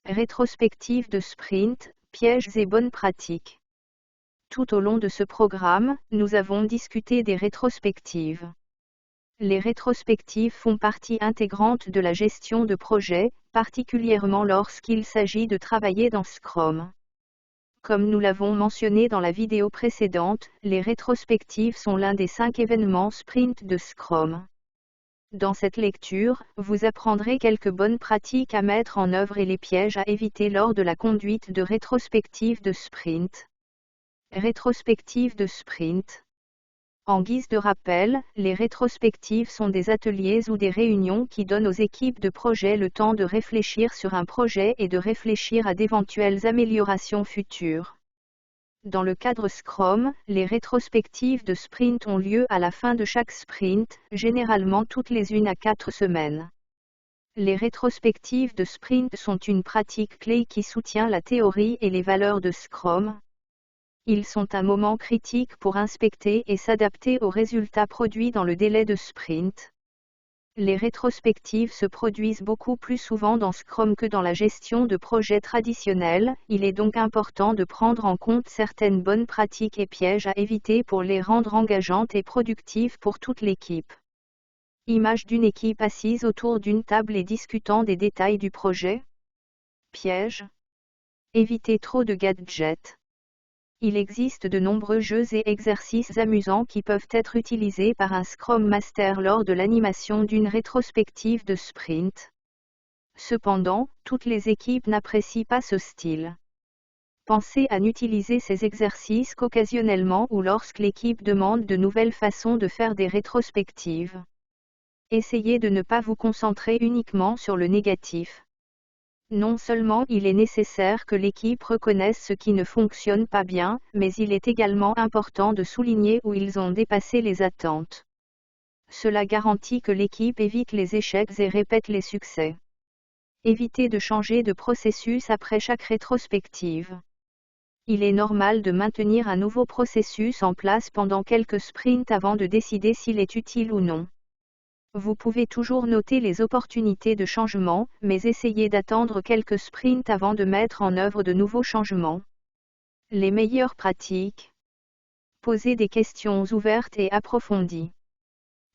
Rétrospective de sprint, pièges et bonnes pratiques. Tout au long de ce programme, nous avons discuté des rétrospectives. Les rétrospectives font partie intégrante de la gestion de projet, particulièrement lorsqu'il s'agit de travailler dans Scrum. Comme nous l'avons mentionné dans la vidéo précédente, les rétrospectives sont l'un des 5 événements sprint de Scrum. Dans cette lecture, vous apprendrez quelques bonnes pratiques à mettre en œuvre et les pièges à éviter lors de la conduite de rétrospectives de sprint. Rétrospectives de sprint. En guise de rappel, les rétrospectives sont des ateliers ou des réunions qui donnent aux équipes de projet le temps de réfléchir sur un projet et de réfléchir à d'éventuelles améliorations futures. Dans le cadre Scrum, les rétrospectives de sprint ont lieu à la fin de chaque sprint, généralement toutes les 1 à 4 semaines. Les rétrospectives de sprint sont une pratique clé qui soutient la théorie et les valeurs de Scrum. Ils sont un moment critique pour inspecter et s'adapter aux résultats produits dans le délai de sprint. Les rétrospectives se produisent beaucoup plus souvent dans Scrum que dans la gestion de projets traditionnels, il est donc important de prendre en compte certaines bonnes pratiques et pièges à éviter pour les rendre engageantes et productives pour toute l'équipe. Image d'une équipe assise autour d'une table et discutant des détails du projet. Piège. Éviter trop de gadgets. Il existe de nombreux jeux et exercices amusants qui peuvent être utilisés par un Scrum Master lors de l'animation d'une rétrospective de sprint. Cependant, toutes les équipes n'apprécient pas ce style. Pensez à n'utiliser ces exercices qu'occasionnellement ou lorsque l'équipe demande de nouvelles façons de faire des rétrospectives. Essayez de ne pas vous concentrer uniquement sur le négatif. Non seulement il est nécessaire que l'équipe reconnaisse ce qui ne fonctionne pas bien, mais il est également important de souligner où ils ont dépassé les attentes. Cela garantit que l'équipe évite les échecs et répète les succès. Évitez de changer de processus après chaque rétrospective. Il est normal de maintenir un nouveau processus en place pendant quelques sprints avant de décider s'il est utile ou non. Vous pouvez toujours noter les opportunités de changement, mais essayez d'attendre quelques sprints avant de mettre en œuvre de nouveaux changements. Les meilleures pratiques. Posez des questions ouvertes et approfondies.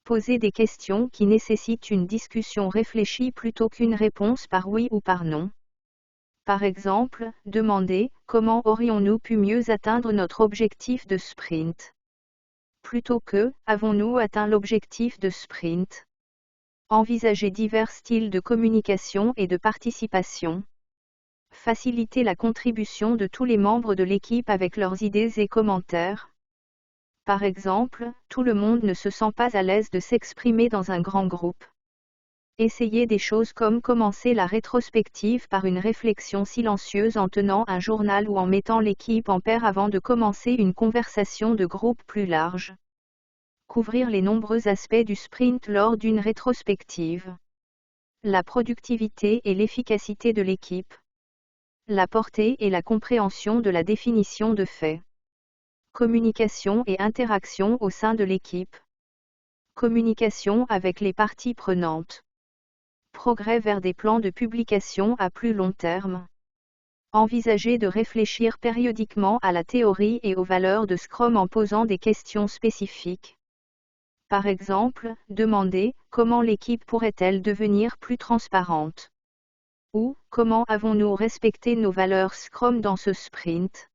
Posez des questions qui nécessitent une discussion réfléchie plutôt qu'une réponse par oui ou par non. Par exemple, demandez « Comment aurions-nous pu mieux atteindre notre objectif de sprint ?» plutôt que « Avons-nous atteint l'objectif de sprint ?» Envisagez divers styles de communication et de participation. Facilitez la contribution de tous les membres de l'équipe avec leurs idées et commentaires. Par exemple, tout le monde ne se sent pas à l'aise de s'exprimer dans un grand groupe. Essayez des choses comme commencer la rétrospective par une réflexion silencieuse en tenant un journal ou en mettant l'équipe en paire avant de commencer une conversation de groupe plus large. Couvrir les nombreux aspects du sprint lors d'une rétrospective. La productivité et l'efficacité de l'équipe. La portée et la compréhension de la définition de fait. Communication et interaction au sein de l'équipe. Communication avec les parties prenantes. Progrès vers des plans de publication à plus long terme. Envisagez de réfléchir périodiquement à la théorie et aux valeurs de Scrum en posant des questions spécifiques. Par exemple, demandez « Comment l'équipe pourrait-elle devenir plus transparente ?» ou « Comment avons-nous respecté nos valeurs Scrum dans ce sprint ?»